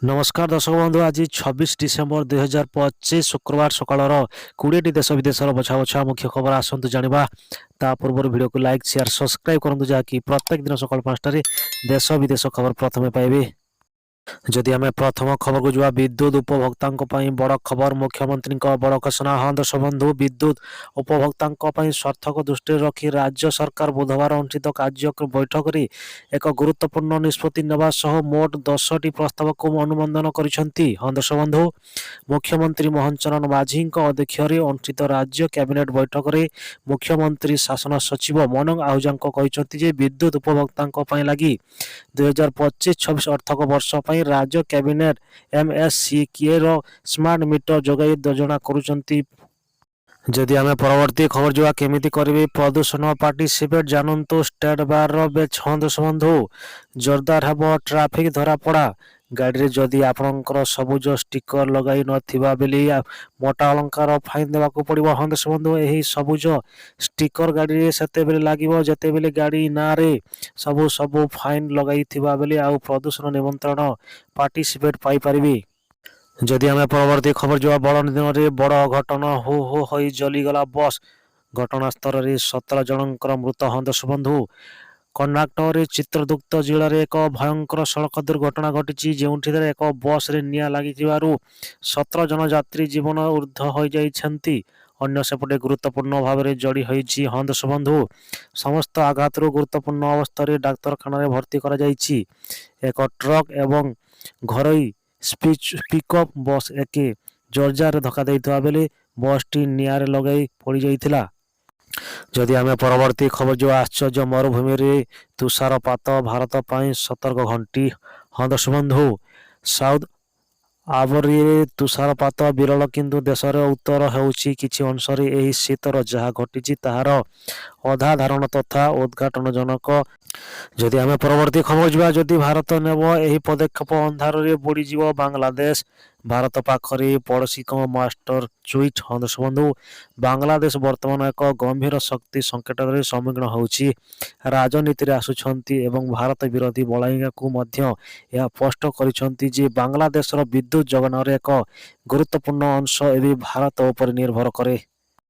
নমস্কার দর্শক বন্ধু, আজ 26 ডিসেম্বর 2025 শুক্রবার সকালর 20টি দেশ বিদেশের বছা বছা মুখ্য খবর আসন্তু জানিবা। তা পূর্বর ভিডিওକୁ লাইক শেয়ার সবসক্রাইব করন্তু যাকি প্রত্যেক দিন সকাল 5টাରେ দেশ বিদেশ খবর প্রথমে পাইবে। যদি আমি প্রথম খবরକୁ ଯିବା, ବିଦ୍ୟୁତ ଉପଭୋକ୍ତାଙ୍କ ପାଇଁ ବଡ଼ ଖବର। ମୁଖ୍ୟମନ୍ତ୍ରୀଙ୍କ ବଡ଼ ଘୋଷଣା। ହଁ ଦର୍ଶକ ବନ୍ଧୁ, ବିଦ୍ୟୁତ ଉପଭୋକ୍ତାଙ୍କ ପାଇଁ ସ୍ୱାର୍ଥକୁ ଦୃଷ୍ଟିରେ ରଖି ରାଜ୍ୟ ସରକାର ବୁଧବାର ଅନୁଷ୍ଠିତ କାର୍ଯ୍ୟ ବୈଠକରେ ଏକ ଗୁରୁତ୍ୱପୂର୍ଣ୍ଣ ନିଷ୍ପତ୍ତି ନେବା ସହ ମୋଟ 10ଟି ପ୍ରସ୍ତାବକୁ ଅନୁମୋଦନ କରିଛନ୍ତି। ହଁ ଦର୍ଶକ ବନ୍ଧୁ, ମୁଖ୍ୟମନ୍ତ୍ରୀ ମୋହନ ଚରଣ ମାଝୀଙ୍କ ଅଧ୍ୟକ୍ଷତାରେ ଅନୁଷ୍ଠିତ ରାଜ୍ୟ କ୍ୟାବିନେଟ ବୈଠକରେ ମୁଖ୍ୟମନ୍ତ୍ରୀ ଶାସନ ସଚିବ ମନୋଜ ଆହୁଜାଙ୍କ କହିଛନ୍ତି ଯେ ବିଦ୍ୟୁତ ଉପଭୋକ୍ତାଙ୍କ ପାଇଁ ଲାଗି 2025-26 ଅର୍ଥକ ବର୍ଷ ପାଇଁ ରାଜ୍ୟ କ୍ୟାବିନେଟ MSCKର ସ୍ମାର୍ଟ ମିଟର ଯୋଗାଇ ଯୋଜନା କରୁଛନ୍ତି। ଯଦି ଆମେ ପରବର୍ତ୍ତୀ ଖବର ଯିବା, କେମିତି କରିବେ ପ୍ରଦୂଷଣ ପାର୍ଟିସିପେଟ୍ ଜାଣନ୍ତୁ। ଷ୍ଟେଟ୍ ବାରର ବେଚ୍। ହଁ ଦର୍ଶକ ବନ୍ଧୁ, ଜୋରଦାର ହେବ ଟ୍ରାଫିକ ଧରାପଡ଼ା। ଗାଡ଼ିରେ ଯଦି ଆପଣଙ୍କର ସବୁଜ ଷ୍ଟିକର ଲଗାଇ ନଥିବା ବେଲେ ମୋଟା ଅଳଙ୍କାର ଫାଇନ୍ ଦେବାକୁ ପଡ଼ିବ। ହଁ ଦର୍ଶକ ବନ୍ଧୁ, ଏହି ସବୁଜ ଷ୍ଟିକର ଗାଡ଼ିରେ ସେତେବେଳେ ଲାଗିବ ଯେତେବେଳେ ଗାଡ଼ି ନାଁରେ ସବୁ ଫାଇନ୍ ଲଗାଇଥିବା ବେଲେ ଆଉ ପ୍ରଦୂଷଣ ନିମନ୍ତ୍ରଣ ପାର୍ଟିସିପେଟ୍ ପାଇପାରିବେ। ଯଦି ଆମେ ପରବର୍ତ୍ତୀ ଖବର ଯିବା, ବଡ଼ ଦିନରେ ବଡ଼ ଅଘଟଣ। ହୁ ହୁ ହୋଇ ଜଲିଗଲା ବସ୍। ଘଟଣାସ୍ଥଳରେ 17 ଜଣଙ୍କର ମୃତ। ହଁ ଦର୍ଶକ ବନ୍ଧୁ, କର୍ଣ୍ଣାଟକରେ ଚିତ୍ରଦୁର୍ଗ ଜିଲ୍ଲାରେ ଏକ ଭୟଙ୍କର ସଡ଼କ ଦୁର୍ଘଟଣା ଘଟିଛି, ଯେଉଁଥିରେ ଏକ ବସ୍ରେ ନିଆଁ ଲାଗିଥିବାରୁ 17 ଜଣ ଯାତ୍ରୀ ଜୀବନ ଉର୍ଦ୍ଧ୍ୱ ହୋଇଯାଇଛନ୍ତି। ଅନ୍ୟ ସେପଟେ ଗୁରୁତ୍ୱପୂର୍ଣ୍ଣ ଭାବରେ ଯୋଡ଼ି ହୋଇଛି। ହଁ ଦର୍ଶକ ବନ୍ଧୁ, ସମସ୍ତ ଆଘାତରୁ ଗୁରୁତ୍ୱପୂର୍ଣ୍ଣ ଅବସ୍ଥାରେ ଡାକ୍ତରଖାନାରେ ଭର୍ତ୍ତି କରାଯାଇଛି। ଏକ ଟ୍ରକ୍ ଏବଂ ଘରୋଇ ପିକଅପ୍ ବସ୍ ଏକେ ଜୋରଜାରରେ ଧକ୍କା ଦେଇଥିବା ବେଳେ ବସ୍ଟି ନିଆଁରେ ଲଗାଇ ପୋଡ଼ିଯାଇଥିଲା। ଯଦି ଆମେ ପରବର୍ତ୍ତୀ ଖବର ଯିବା, ଆଶ୍ଚର୍ଯ୍ୟ ମରୁଭୂମିରେ ତୁଷାରପାତ, ଭାରତ ପାଇଁ ସତର୍କ ଘଣ୍ଟି। ହଁ ଦର୍ଶକ ବନ୍ଧୁ, ସାଉଥ ଆରବରେ ତୁଷାରପାତ ବିରଳ, କିନ୍ତୁ ଦେଶର ଉତ୍ତର ହେଉଛି କିଛି ଅଂଶରେ ଏହି ଶୀତର ଯାହା ଘଟିଛି ତାହାର ଅଧା ଧାରଣ ତଥା ଉଦ୍ଘାଟନଜନକ। ଯଦି ଆମେ ପରବର୍ତ୍ତୀ ଖବର ଯିବା, ଯଦି ଭାରତ ନେବ ଏହି ପଦକ୍ଷେପ ଅନ୍ଧାରରେ ବୁଡ଼ିଯିବ ବାଂଲାଦେଶ। ଭାରତ ପାଖରେ ପଡ଼ୋଶୀଙ୍କ ମାଷ୍ଟର ଟ୍ୱିଟ୍। ହଁ ଦର୍ଶକ ବନ୍ଧୁ, ବାଂଲାଦେଶ ବର୍ତ୍ତମାନ ଏକ ଗମ୍ଭୀର ଶକ୍ତି ସଙ୍କଟର ସମ୍ମୁଖୀନ ହେଉଛି। ରାଜନୀତିରେ ଆସୁଛନ୍ତି ଏବଂ ଭାରତ ବିରୋଧୀ ବଳୟକୁ ମଧ୍ୟ ଏହା ସ୍ପଷ୍ଟ କରିଛନ୍ତି ଯେ ବାଂଲାଦେଶର ବିଦ୍ୟୁତ ଯୋଗାଣର ଏକ ଗୁରୁତ୍ୱପୂର୍ଣ୍ଣ ଅଂଶ ଏବେ ଭାରତ ଉପରେ ନିର୍ଭର କରେ।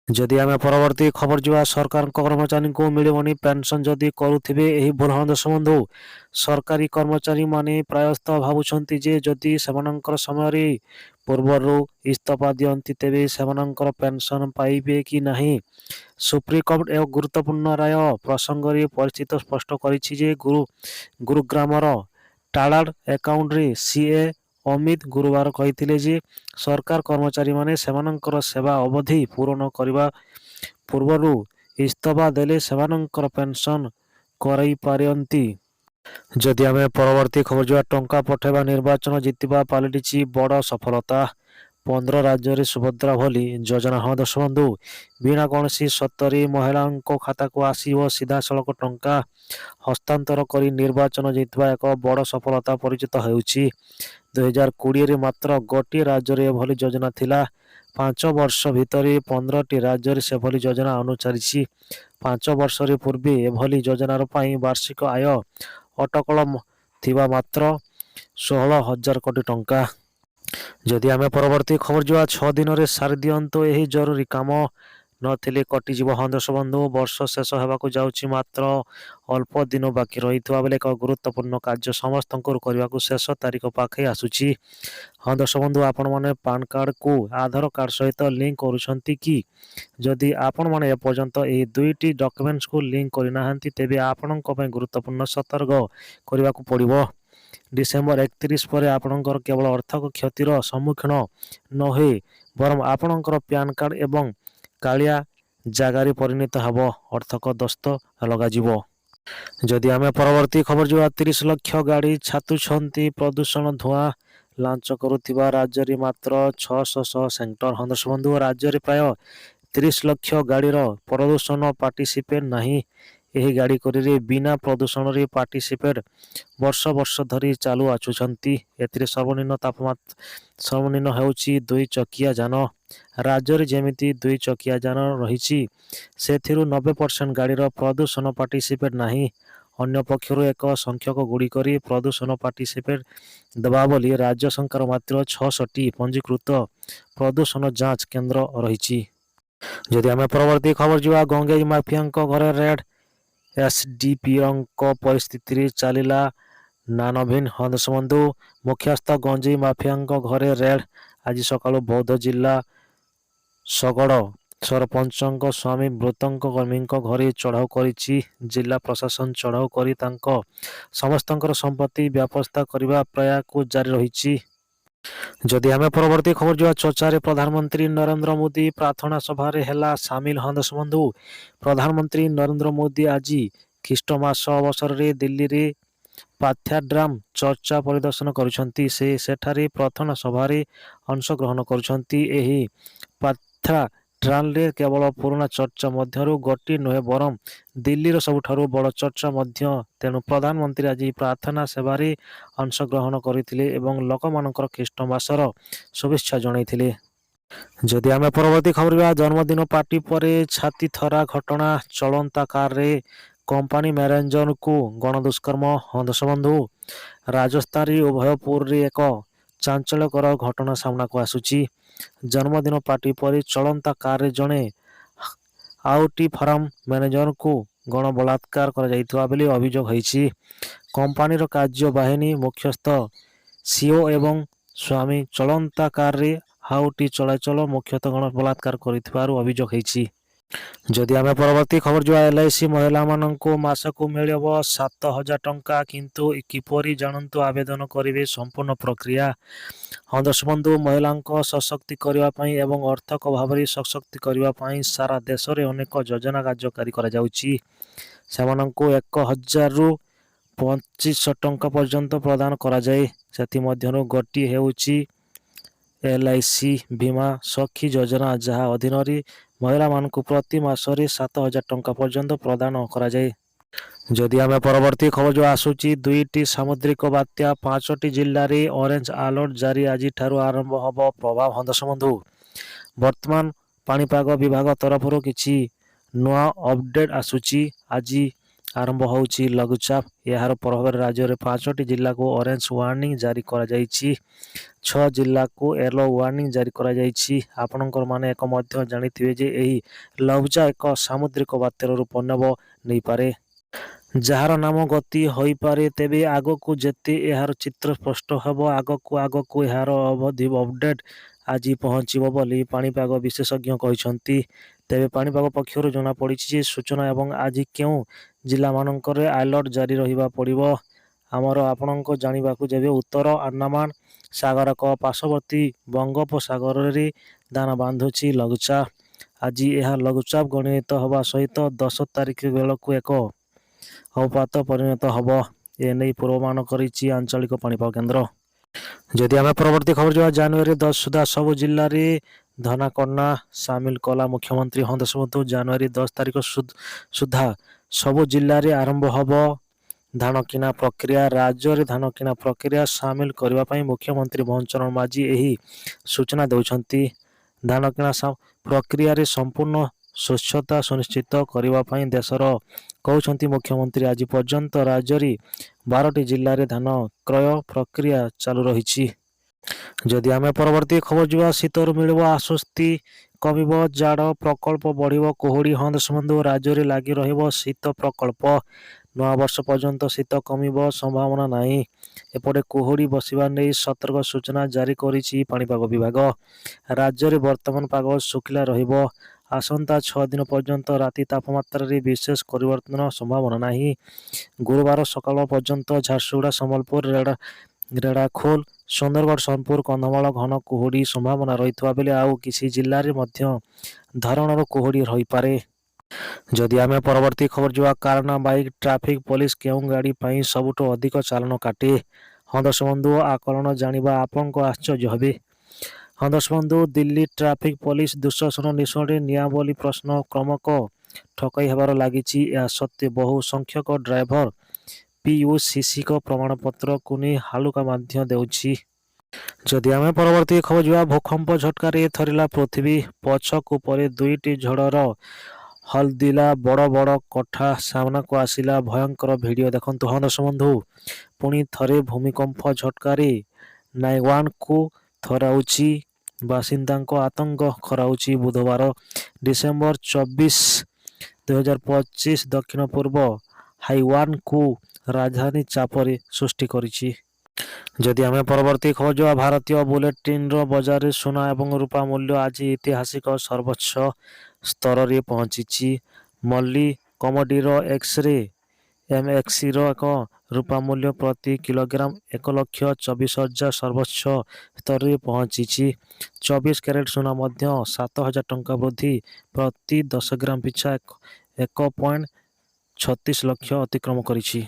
ଯଦି ଆମେ ପରବର୍ତ୍ତୀ ଖବର ଯିବା, ସରକାରଙ୍କ କର୍ମଚାରୀଙ୍କୁ ମିଳିବନି ପେନ୍ସନ ଯଦି କରୁଥିବେ ଏହି ଭୁଲ। ହଁ ଦର୍ଶକ ବନ୍ଧୁ, ସରକାରୀ କର୍ମଚାରୀମାନେ ପ୍ରାୟତଃ ଭାବୁଛନ୍ତି ଯେ ଯଦି ସେମାନଙ୍କର ସମୟରେ ପୂର୍ବରୁ ଇସ୍ତଫା ଦିଅନ୍ତି ତେବେ ସେମାନଙ୍କର ପେନ୍ସନ ପାଇବେ କି ନାହିଁ। ସୁପ୍ରିମକୋର୍ଟ ଏକ ଗୁରୁତ୍ୱପୂର୍ଣ୍ଣ ରାୟ ପ୍ରସଙ୍ଗରେ ପରିସ୍ଥିତି ସ୍ପଷ୍ଟ କରିଛି ଯେ ଗୁରୁଗ୍ରାମର ଟାଲାଡ ଆକାଉଣ୍ଟରେ ସିଏ ଅମିତ ଗୁରୁବାର କହିଥିଲେ ଯେ ସରକାର କର୍ମଚାରୀମାନେ ସେମାନଙ୍କର ସେବା ଅବଧି ପୂରଣ କରିବା ପୂର୍ବରୁ ଇସ୍ତଫା ଦେଲେ ସେମାନଙ୍କର ପେନ୍ସନ କରାଇପାରନ୍ତି। ଯଦି ଆମେ ପରବର୍ତ୍ତୀ ଖବର ଯିବା, ଟଙ୍କା ପଠାଇବା ନିର୍ବାଚନ ଜିତିବା ପାଲଟିଛି ବଡ଼ ସଫଳତା। 15 ରାଜ୍ୟରେ ସୁଭଦ୍ରା ଭଳି ଯୋଜନା। ହଁ ଦର୍ଶକ ବନ୍ଧୁ, ବିନା କୌଣସି ସର୍ତ୍ତରେ ମହିଳାଙ୍କ ଖାତାକୁ ଆସିବ ସିଧାସଳଖ ଟଙ୍କା। ହସ୍ତାନ୍ତର କରି ନିର୍ବାଚନ ଜିତିବା ଏକ ବଡ଼ ସଫଳତା ପରିଚିତ ହେଉଛି। 2020ରେ ମାତ୍ର ଗୋଟିଏ ରାଜ୍ୟରେ ଏଭଳି ଯୋଜନା ଥିଲା। 5 ବର୍ଷ ଭିତରେ 15ଟି ରାଜ୍ୟରେ ସେଭଳି ଯୋଜନା ଅନୁଚାରିଛି। 5 ବର୍ଷରେ ପୂର୍ବେ ଏଭଳି ଯୋଜନାର ପାଇଁ ବାର୍ଷିକ ଆୟ ଅଟକଳ ଥିବା ମାତ୍ର 16,000 କୋଟି ଟଙ୍କା। ଯଦି ଆମେ ପରବର୍ତ୍ତୀ ଖବର ଯିବା, 6 ଦିନରେ ସାରି ଦିଅନ୍ତୁ ଏହି ଜରୁରୀ କାମ, ନଥିଲେ କଟିଯିବ। ହଁ ଦର୍ଶକ ବନ୍ଧୁ, ବର୍ଷ ଶେଷ ହେବାକୁ ଯାଉଛି, ମାତ୍ର ଅଳ୍ପ ଦିନ ବାକି ରହିଥିବା ବେଳେ ଏକ ଗୁରୁତ୍ୱପୂର୍ଣ୍ଣ କାର୍ଯ୍ୟ ସମସ୍ତଙ୍କୁ କରିବାକୁ ଶେଷ ତାରିଖ ପାଖେଇ ଆସୁଛି। ହଁ ଦର୍ଶକ ବନ୍ଧୁ, ଆପଣମାନେ ପାନ୍ କାର୍ଡ଼କୁ ଆଧାର କାର୍ଡ଼ ସହିତ ଲିଙ୍କ କରୁଛନ୍ତି କି? ଯଦି ଆପଣମାନେ ଏପର୍ଯ୍ୟନ୍ତ ଏହି ଦୁଇଟି ଡକ୍ୟୁମେଣ୍ଟସକୁ ଲିଙ୍କ କରିନାହାନ୍ତି ତେବେ ଆପଣଙ୍କ ପାଇଁ ଗୁରୁତ୍ୱପୂର୍ଣ୍ଣ ସତର୍କ କରିବାକୁ ପଡ଼ିବ। ଡିସେମ୍ବର 31 ପରେ ଆପଣଙ୍କର କେବଳ ଆର୍ଥିକ କ୍ଷତିର ସମ୍ମୁଖୀନ ନ ହୋଇ ବରଂ ଆପଣଙ୍କର ପ୍ୟାନ୍ କାର୍ଡ଼ ଏବଂ କାଳିଆ ଜାଗାରେ ପରିଣତ ହେବ ଆର୍ଥିକ ଦସ୍ତ ଲଗାଯିବ। ଯଦି ଆମେ ପରବର୍ତ୍ତୀ ଖବର ଯିବା, 30 ଲକ୍ଷ ଗାଡ଼ି ଛାତୁଛନ୍ତି ପ୍ରଦୂଷଣ ଧୂଆଁ। ଲାଞ୍ଚ କରୁଥିବା ରାଜ୍ୟରେ ମାତ୍ର 600 ସେଣ୍ଟର। ହଁ ଦର୍ଶକ ବନ୍ଧୁ, ରାଜ୍ୟରେ ପ୍ରାୟ 30 ଲକ୍ଷ ଗାଡ଼ିର ପ୍ରଦୂଷଣ ପାର୍ଟିସିପେଟ୍ ନାହିଁ। ଏହି ଗାଡ଼ିଗୁଡ଼ିକରେ ବିନା ପ୍ରଦୂଷଣରେ ପାର୍ଟିସିପେଟ୍ ବର୍ଷ ବର୍ଷ ଧରି ଚାଲୁ ଆସୁଛନ୍ତି। ଏଥିରେ ସର୍ବନିମ୍ନ ହେଉଛି 2 ଚକିଆ ଯାନ। ରାଜ୍ୟରେ ଯେମିତି 2 ଚକିଆ ଯାନ ରହିଛି, ସେଥିରୁ 90% ଗାଡ଼ିର ପ୍ରଦୂଷଣ ପାର୍ଟିସିପେଟ୍ ନାହିଁ। ଅନ୍ୟ ପକ୍ଷରୁ ଏକ ସଂଖ୍ୟକ ଗୁଡ଼ିକରେ ପ୍ରଦୂଷଣ ପାର୍ଟିସିପେଟ୍ ଦେବା ବୋଲି ରାଜ୍ୟ ସରକାର ମାତ୍ର 6ଟି ପଞ୍ଜୀକୃତ ପ୍ରଦୂଷଣ ଯାଞ୍ଚ କେନ୍ଦ୍ର ରହିଛି। ଯଦି ଆମେ ପରବର୍ତ୍ତୀ ଖବର ଯିବା, ଗଞ୍ଜେଇ ମାଫିଆଙ୍କ ଘରେ ରେଡ୍, ଏସ୍ଡିପିଓଙ୍କ ପରିସ୍ଥିତିରେ ଚାଲିଲା ନାନଭିନ୍ନ ହଂସବନ୍ଧୁ। ମୁଖ୍ୟସ୍ଥ ଗଞ୍ଜେଇ ମାଫିଆଙ୍କ ଘରେ ରେଡ୍। ଆଜି ସକାଳୁ ବୌଦ୍ଧ ଜିଲ୍ଲା ଶଗଡ଼ ସରପଞ୍ଚଙ୍କ ସ୍ୱାମୀ ମୃତଙ୍କ କର୍ମୀଙ୍କ ଘରେ ଚଢ଼ାଉ କରିଛି ଜିଲ୍ଲା ପ୍ରଶାସନ। ଚଢ଼ାଉ କରି ତାଙ୍କ ସମସ୍ତଙ୍କର ସମ୍ପତ୍ତି ବାଜ୍ୟାପ୍ତ କରିବା ପ୍ରୟାସ ଜାରି ରହିଛି। ଯଦି ଆମେ ପରବର୍ତ୍ତୀ ଖବର ଯିବା, ଚର୍ଚ୍ଚାରେ ପ୍ରଧାନମନ୍ତ୍ରୀ ନରେନ୍ଦ୍ର ମୋଦି ପ୍ରାର୍ଥନା ସଭାରେ ହେଲା ସାମିଲ ହଂସବନ୍ଧୁ। ପ୍ରଧାନମନ୍ତ୍ରୀ ନରେନ୍ଦ୍ର ମୋଦି ଆଜି ଖ୍ରୀଷ୍ଟମାସ ଅବସରରେ ଦିଲ୍ଲୀରେ ପାଥ୍ୟାଡ୍ରାମ ଚର୍ଚ୍ଚା ପରିଦର୍ଶନ କରିଛନ୍ତି। ସେ ସେଠାରେ ପ୍ରାର୍ଥନା ସଭାରେ ଅଂଶଗ୍ରହଣ କରୁଛନ୍ତି। ଏହି ପାଥ୍ୟାଡ୍ରାମରେ କେବଳ ପୁରୁଣା ଚର୍ଚ୍ଚା ମଧ୍ୟରୁ ଗୋଟିଏ ନୁହେଁ ବରଂ ଦିଲ୍ଲୀର ସବୁଠାରୁ ବଡ଼ ଚର୍ଚ୍ଚା ମଧ୍ୟ। ତେଣୁ ପ୍ରଧାନମନ୍ତ୍ରୀ ଆଜି ପ୍ରାର୍ଥନା ସେବାରେ ଅଂଶଗ୍ରହଣ କରିଥିଲେ ଏବଂ ଲୋକମାନଙ୍କର ଖ୍ରୀଷ୍ଟମାସର ଶୁଭେଚ୍ଛା ଜଣାଇଥିଲେ। ଯଦି ଆମେ ପରବର୍ତ୍ତୀ ଖବର ଯିବା, ଜନ୍ମଦିନ ପାର୍ଟି ପରେ ଛାତିଥରା ଘଟଣା। ଚଳନ୍ତା କାରରେ କମ୍ପାନୀ ମ୍ୟାନେଜରଙ୍କୁ ଗଣଦୁଷ୍କର୍ମ ହଂସବନ୍ଧୁ। ରାଜସ୍ଥାନର ଉଦୟପୁରରେ ଏକ ଚାଞ୍ଚଲ୍ୟକର ଘଟଣା ସାମ୍ନାକୁ ଆସୁଛି। ଜନ୍ମଦିନ ପାର୍ଟି ପରେ ଚଳନ୍ତା କାରରେ ଜଣେ ଆଉଟି ଫାର୍ମ ମ୍ୟାନେଜରଙ୍କୁ ଗଣ ବଳାତ୍କାର କରାଯାଇଥିବା ବୋଲି ଅଭିଯୋଗ ହୋଇଛି। କମ୍ପାନୀର କାର୍ଯ୍ୟବାହିନୀ ମୁଖ୍ୟସ୍ଥ ସିଇଓ ଏବଂ ସ୍ୱାମୀ ଚଳନ୍ତା କାରରେ ହାଉଟି ଚଳାଚଳ ମୁଖ୍ୟତଃ ଗଣ ବଳାତ୍କାର କରିଥିବାରୁ ଅଭିଯୋଗ ହୋଇଛି। ଯଦି ଆମେ ପରବର୍ତ୍ତୀ ଖବର ଯିବା, ଏଲ୍ଆଇସି ମହିଳାମାନଙ୍କୁ ମାସକୁ ମିଳିବ 7,000 ଟଙ୍କା, କିନ୍ତୁ କିପରି ଜାଣନ୍ତୁ ଆବେଦନ କରିବେ ସମ୍ପୂର୍ଣ୍ଣ ପ୍ରକ୍ରିୟା। ହଂସବନ୍ଧୁ, ମହିଳାଙ୍କ ସଶକ୍ତି କରିବା ପାଇଁ ଏବଂ ଆର୍ଥିକ ଭାବରେ ସଶକ୍ତ କରିବା ପାଇଁ ସାରା ଦେଶରେ ଅନେକ ଯୋଜନା କାର୍ଯ୍ୟକାରୀ କରାଯାଉଛି। ସେମାନଙ୍କୁ 1,000ରୁ 2,500 ଟଙ୍କା ପର୍ଯ୍ୟନ୍ତ ପ୍ରଦାନ କରାଯାଏ। ସେଥିମଧ୍ୟରୁ ଗୋଟିଏ ହେଉଛି ଏଲ୍ଆଇସି ବୀମା ସଖୀ ଯୋଜନା, ଯାହା ଅଧୀନରେ ମହିଳାମାନଙ୍କୁ ପ୍ରତି ମାସରେ 7,000 ଟଙ୍କା ପର୍ଯ୍ୟନ୍ତ ପ୍ରଦାନ କରାଯାଏ। ଯଦି ଆମେ ପରବର୍ତ୍ତୀ ଖବର ଯିବା, ଆସୁଛି 2ଟି ସାମୁଦ୍ରିକ ବାତ୍ୟା, 5ଟି ଜିଲ୍ଲାରେ ଅରେଞ୍ଜ ଆଲର୍ଟ ଜାରି। ଆଜିଠାରୁ ଆରମ୍ଭ ହେବ ପ୍ରଭାବ ହଂସବନ୍ଧୁ। ବର୍ତ୍ତମାନ ପାଣିପାଗ ବିଭାଗ ତରଫରୁ କିଛି ନୂଆ ଅପଡେଟ୍ ଆସୁଛି। ଆଜି ଆରମ୍ଭ ହେଉଛି ଲଘୁଚାପ। ଏହାର ପ୍ରଭାବରେ ରାଜ୍ୟରେ 5ଟି ଜିଲ୍ଲାକୁ ଅରେଞ୍ଜ ୱାର୍ଣ୍ଣିଂ ଜାରି କରାଯାଇଛି। 6 ଜିଲ୍ଲାକୁ ୟେଲୋ ୱାର୍ଣ୍ଣିଂ ଜାରି କରାଯାଇଛି। ଆପଣଙ୍କର ମାନେ ଏକ ମଧ୍ୟ ଜାଣିଥିବେ ଯେ ଏହି ଲଘୁଚାପ ଏକ ସାମୁଦ୍ରିକ ବାତ୍ୟାର ରୂପ ନେଇପାରେ, ଯାହାର ନାମ ଗତି ହୋଇପାରେ। ତେବେ ଆଗକୁ ଯେତେ ଏହାର ଚିତ୍ର ସ୍ପଷ୍ଟ ହେବ, ଆଗକୁ ଏହାର ଅବଧି ଅପଡେଟ୍ ଆଜି ପହଞ୍ଚିବ ବୋଲି ପାଣିପାଗ ବିଶେଷଜ୍ଞ କହିଛନ୍ତି। ତେବେ ପାଣିପାଗ ପକ୍ଷରୁ ଜଣାପଡ଼ିଛି ଯେ ସୂଚନା ଏବଂ ଆଜି କେଉଁ ଜିଲ୍ଲାମାନଙ୍କରେ ଆଲର୍ଟ ଜାରି ରହିବା ପଡ଼ିବ। ଆପଣଙ୍କ ଜାଣିବାକୁ ଯେବେ ଉତ୍ତର ଆଣ୍ଡାମାନ ସାଗରକ ପାର୍ଶ୍ୱବର୍ତ୍ତୀ ବଙ୍ଗୋପସାଗରରେ ଦାନା ବାନ୍ଧୁଛି ଲଘୁଚାପ। ଆଜି ଏହା ଲଘୁଚାପ ଗଣିତ ହେବା ସହିତ 10 ତାରିଖ ବେଳକୁ ଏକ ଅବପାତ ପରିଣତ ହେବ, ଏନେଇ ପୂର୍ବାନୁମାନ କରିଛି ଆଞ୍ଚଳିକ ପାଣିପାଗ କେନ୍ଦ୍ର। ଯଦି ଆମେ ପରବର୍ତ୍ତୀ ଖବର ଯିବା, ଜାନୁଆରୀ 10 ସୁଦ୍ଧା ସବୁ ଜିଲ୍ଲାରେ ଧାନକଟା ସାମିଲ କଲା ମୁଖ୍ୟମନ୍ତ୍ରୀ ହଂସବନ୍ଧୁ। ଜାନୁଆରୀ 10 ତାରିଖ ସୁଦ୍ଧା ସବୁ ଜିଲ୍ଲାରେ ଆରମ୍ଭ ହେବ ଧାନ କିଣା ପ୍ରକ୍ରିୟା। ରାଜ୍ୟରେ ଧାନ କିଣା ପ୍ରକ୍ରିୟା ସାମିଲ କରିବା ପାଇଁ ମୁଖ୍ୟମନ୍ତ୍ରୀ ମୋହନ ମାଝୀ ଏହି ସୂଚନା ଦେଉଛନ୍ତି। ଧାନ କିଣା ପ୍ରକ୍ରିୟାରେ ସମ୍ପୂର୍ଣ୍ଣ ସ୍ୱଚ୍ଛତା ସୁନିଶ୍ଚିତ କରିବା ପାଇଁ ଦେଶର କହୁଛନ୍ତି ମୁଖ୍ୟମନ୍ତ୍ରୀ। ଆଜି ପର୍ଯ୍ୟନ୍ତ ରାଜ୍ୟରେ 12ଟି ଜିଲ୍ଲାରେ ଧାନ କ୍ରୟ ପ୍ରକ୍ରିୟା ଚାଲୁ ରହିଛି। ଯଦି ଆମେ ପରବର୍ତ୍ତୀ ଖବର ଯିବା, ଶୀତରୁ ମିଳିବ ଆଶ୍ୱସ୍ତି, କମିବ ଜାଡ଼, ପ୍ରକୋପ ବଢ଼ିବ କୁହୁଡ଼ି ହଂସବନ୍ଧୁ। ରାଜ୍ୟରେ ଲାଗି ରହିବ ଶୀତ ପ୍ରକୋପ। ନୂଆବର୍ଷ ପର୍ଯ୍ୟନ୍ତ ଶୀତ କମିବ ସମ୍ଭାବନା ନାହିଁ। ଏପଟେ କୁହୁଡ଼ି ବସିବା ନେଇ ସତର୍କ ସୂଚନା ଜାରି କରିଛି ପାଣିପାଗ ବିଭାଗ। ରାଜ୍ୟରେ ବର୍ତ୍ତମାନ ପାଗ ଶୁଖିଲା ରହିବ। ଆସନ୍ତା 6 ଦିନ ପର୍ଯ୍ୟନ୍ତ ରାତି ତାପମାତ୍ରାରେ ବିଶେଷ ପରିବର୍ତ୍ତନ ସମ୍ଭାବନା ନାହିଁ। ଗୁରୁବାର ସକାଳ ପର୍ଯ୍ୟନ୍ତ ଝାରସୁଗୁଡ଼ା, ସମ୍ବଲପୁର, ରେଢ଼ାଖୋଲ, ସୁନ୍ଦରଗଡ଼, ସୋନପୁର, କନ୍ଧମାଳ ଘନ କୁହୁଡ଼ି ସମ୍ଭାବନା ରହିଥିବା ବେଳେ ଆଉ କିଛି ଜିଲ୍ଲାରେ ମଧ୍ୟ ଧରଣର କୁହୁଡ଼ି ରହିପାରେ। ଯଦି ଆମେ ପରବର୍ତ୍ତୀ ଖବର ଯିବା, କାର ନା ବାଇକ୍, ଟ୍ରାଫିକ ପୋଲିସ କେଉଁ ଗାଡ଼ି ପାଇଁ ସବୁଠୁ ଅଧିକ ଚାଲାଣ କାଟେ? ହଂସବନ୍ଧୁ, ଆକଳନ ଜାଣିବା ଆପଣଙ୍କ ଆଶ୍ଚର୍ଯ୍ୟ ହେବେ। ହଂସବନ୍ଧୁ, ଦିଲ୍ଲୀ ଟ୍ରାଫିକ ପୋଲିସ ଦୁଃଶାସନ ନିଶୁଣରେ ନିଆଁ ବୋଲି ପ୍ରଶ୍ନ କ୍ରମକ ଠକାଇ ହେବାର ଲାଗିଛି। ଏହା ସତ୍ତ୍ୱେ ବହୁ ସଂଖ୍ୟକ ଡ୍ରାଇଭର ପିୟୁସିସିଙ୍କ ପ୍ରମାଣପତ୍ରକୁ ନେଇ ହାଲୁକା ମଧ୍ୟ ଦେଉଛି। ଯଦି ଆମେ ପରବର୍ତ୍ତୀ ଖବର ଯିବା, ଭୂକମ୍ପ ଝଟକାରେ ଥରିଲା ପୃଥିବୀ, ପଛକୁ ପରେ 2ଟି ଝଡ଼ର ହଲଦିଲା ବଡ଼ ବଡ଼ କୋଠା ସାମ୍ନାକୁ ଆସିଲା ଭୟଙ୍କର ଭିଡ଼ିଓ ଦେଖନ୍ତୁ। ହଁ ଦର୍ଶକ ବନ୍ଧୁ, ପୁଣି ଥରେ ଭୂମିକମ୍ପ ଝଟକାରେ ନାଇୱାନକୁ ଥରାଉଛି। ବାସିନ୍ଦାଙ୍କ ଆତଙ୍କ ଖରାଉଛି। ବୁଧବାର ଡିସେମ୍ବର 24, 2025 ଦକ୍ଷିଣ ପୂର୍ବ ହାଇୱାନକୁ ରାଜଧାନୀ ଚାପରେ ସୃଷ୍ଟି କରିଛି। ଯଦି ଆମେ ପରବର୍ତ୍ତୀ ଖୋଜିବା ଭାରତୀୟ ବୁଲେଟିନ୍ର ବଜାରରେ ସୁନା ଏବଂ ରୂପା ମୂଲ୍ୟ ଆଜି ଐତିହାସିକ ସର୍ବୋଚ୍ଚ ସ୍ତରରେ ପହଞ୍ଚିଛି। ମଲ୍ଲି କମୋଡିର ଏକ୍ସରେ ଏମ୍ଏକ୍ସିର ଏକ ରୂପା ମୂଲ୍ୟ ପ୍ରତି କିଲୋଗ୍ରାମ 1,24,000 ସର୍ବୋଚ୍ଚ ସ୍ତରରେ ପହଞ୍ଚିଛି। 24 କ୍ୟାରେଟ ସୁନା ମଧ୍ୟ 7,000 ଟଙ୍କା ବୃଦ୍ଧି ପ୍ରତି 10 ଗ୍ରାମ ପିଛା 1.36 ଲକ୍ଷ ଅତିକ୍ରମ କରିଛି।